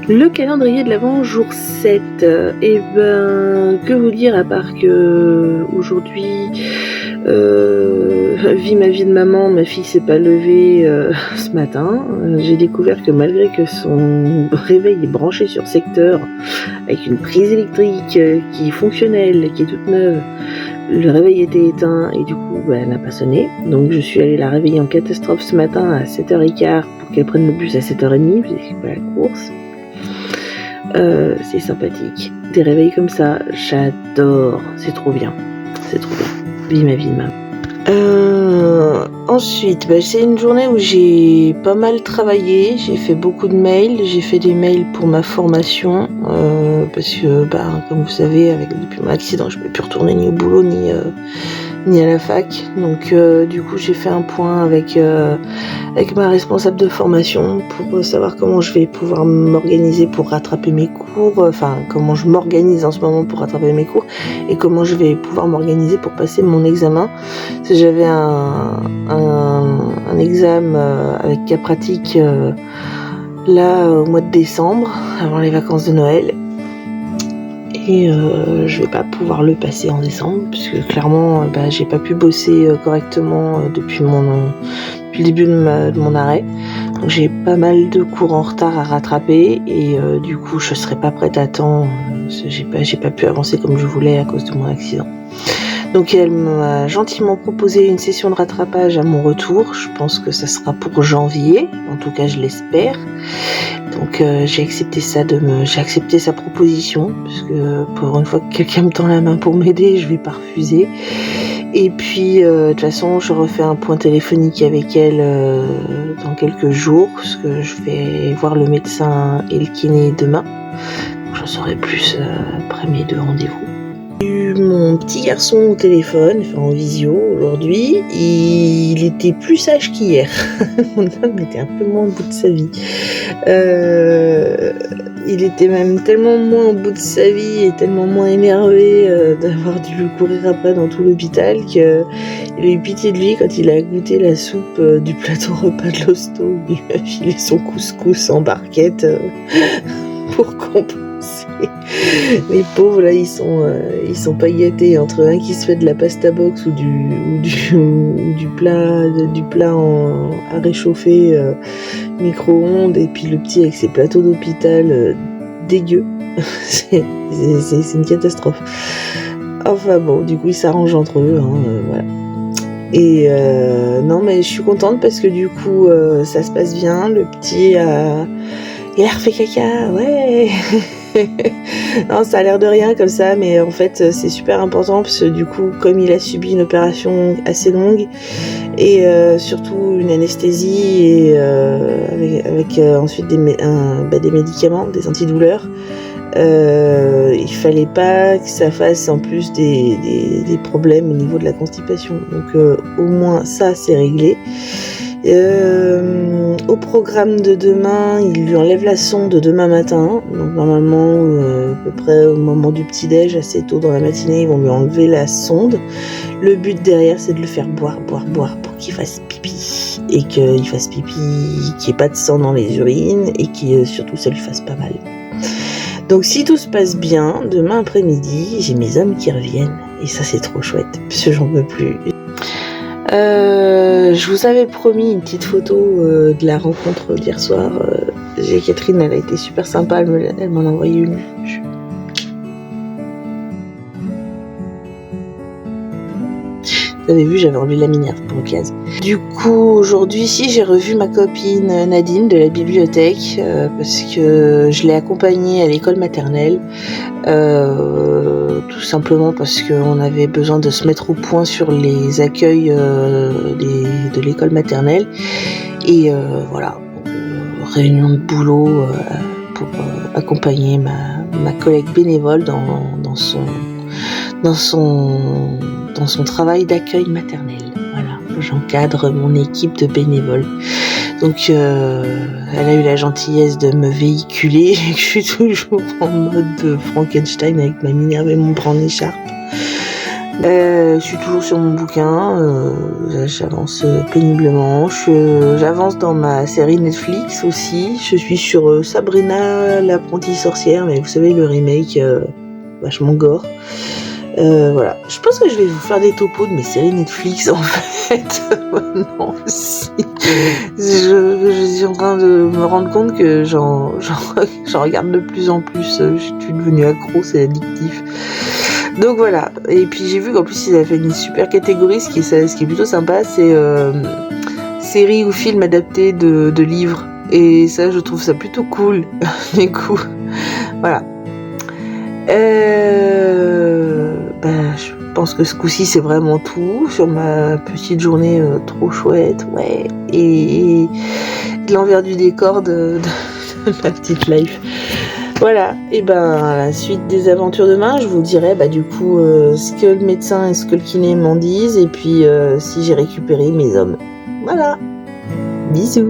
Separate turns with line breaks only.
Le calendrier de l'Avent, jour 7. Que vous dire à part que aujourd'hui, vie ma vie de maman, ma fille s'est pas levée ce matin. J'ai découvert que malgré que son réveil est branché sur secteur, avec une prise électrique qui est fonctionnelle, qui est toute neuve, le réveil était éteint et du coup elle n'a pas sonné. Donc je suis allée la réveiller en catastrophe ce matin à 7h15 pour qu'elle prenne le bus à 7h30, parce que c'est pas la course. C'est sympathique. Des réveils comme ça, j'adore. C'est trop bien. C'est trop bien. Vie ma vie de maman. Ensuite, c'est une journée où j'ai pas mal travaillé. J'ai fait beaucoup de mails. J'ai fait des mails pour ma formation. Parce que, comme vous savez, depuis mon accident, je ne peux plus retourner ni au boulot ni à la fac. Donc, du coup, j'ai fait un point avec ma responsable de formation pour savoir comment je vais pouvoir m'organiser pour rattraper mes cours. Enfin, comment je m'organise en ce moment pour rattraper mes cours et comment je vais pouvoir m'organiser pour passer mon examen. Parce que j'avais un examen avec cas pratique là au mois de décembre, avant les vacances de Noël. Et je vais pas pouvoir le passer en décembre puisque clairement j'ai pas pu bosser correctement depuis le début de mon arrêt. Donc j'ai pas mal de cours en retard à rattraper et du coup je serai pas prête à temps. J'ai pas pu avancer comme je voulais à cause de mon accident. Donc elle m'a gentiment proposé une session de rattrapage à mon retour. Je pense que ça sera pour janvier, en tout cas je l'espère. Donc j'ai accepté sa proposition, parce que pour une fois que quelqu'un me tend la main pour m'aider, je vais pas refuser. Et puis de toute façon je refais un point téléphonique avec elle dans quelques jours, parce que je vais voir le médecin et le kiné demain. Donc j'en saurai plus après mes 2 rendez-vous. J'ai eu mon petit garçon au téléphone, en visio aujourd'hui. Il était plus sage qu'hier. Mon homme était un peu moins au bout de sa vie. Il était même tellement moins au bout de sa vie et tellement moins énervé d'avoir dû courir après dans tout l'hôpital qu'il a eu pitié de lui quand il a goûté la soupe du plateau repas de l'hosto. Il lui a filé son couscous en barquette pour compenser. Les pauvres là, ils sont pas gâtés entre un qui se fait de la pasta box ou du plat à réchauffer micro-ondes, et puis le petit avec ses plateaux d'hôpital dégueux. c'est une catastrophe. Enfin bon, du coup ils s'arrangent entre eux, voilà. Et non, mais je suis contente parce que du coup ça se passe bien. Le petit il a refait caca, ouais. Non, ça a l'air de rien comme ça, mais en fait c'est super important parce que du coup, comme il a subi une opération assez longue et surtout une anesthésie et avec ensuite des médicaments, des antidouleurs, il fallait pas que ça fasse en plus des problèmes au niveau de la constipation. Donc au moins ça c'est réglé. Au programme de demain, il lui enlève la sonde demain matin. Donc normalement, à peu près au moment du petit-déj, assez tôt dans la matinée, ils vont lui enlever la sonde. Le but derrière, c'est de le faire boire pour qu'il fasse pipi. Et qu'il fasse pipi, qu'il n'y ait pas de sang dans les urines et que surtout ça lui fasse pas mal. Donc si tout se passe bien, demain après-midi, j'ai mes hommes qui reviennent. Et ça c'est trop chouette, parce que j'en peux plus. Je vous avais promis une petite photo de la rencontre d'hier soir. Catherine, elle a été super sympa, elle m'en a envoyé une. Vous avez vu, j'avais enlevé la minière pour l'occasion. Du coup, aujourd'hui, j'ai revu ma copine Nadine de la bibliothèque parce que je l'ai accompagnée à l'école maternelle. Tout simplement parce qu'on avait besoin de se mettre au point sur les accueils de l'école maternelle. Et voilà, réunion de boulot pour accompagner ma collègue bénévole dans son travail d'accueil maternel. Voilà, j'encadre mon équipe de bénévoles. Donc elle a eu la gentillesse de me véhiculer et je suis toujours en mode Frankenstein avec ma Minerve et mon bras en écharpe. Je suis toujours sur mon bouquin, j'avance péniblement. J'avance dans ma série Netflix aussi. Je suis sur Sabrina l'apprentie sorcière, mais vous savez, le remake vachement gore. Voilà. Je pense que je vais vous faire des topos de mes séries Netflix en fait. Non, si. Je suis en train de me rendre compte que j'en regarde de plus en plus. Je suis devenue accro, c'est addictif. Donc voilà. Et puis j'ai vu qu'en plus ils avaient fait une super catégorie, ce qui est plutôt sympa, c'est séries ou films adaptés de livres. Et ça, je trouve ça plutôt cool. Du coup, voilà. Je pense que ce coup-ci c'est vraiment tout sur ma petite journée trop chouette, ouais, et l'envers du décor de ma petite life. Voilà, et la suite des aventures demain, je vous dirai du coup ce que le médecin et ce que le kiné m'en disent, et puis si j'ai récupéré mes hommes. Voilà, bisous.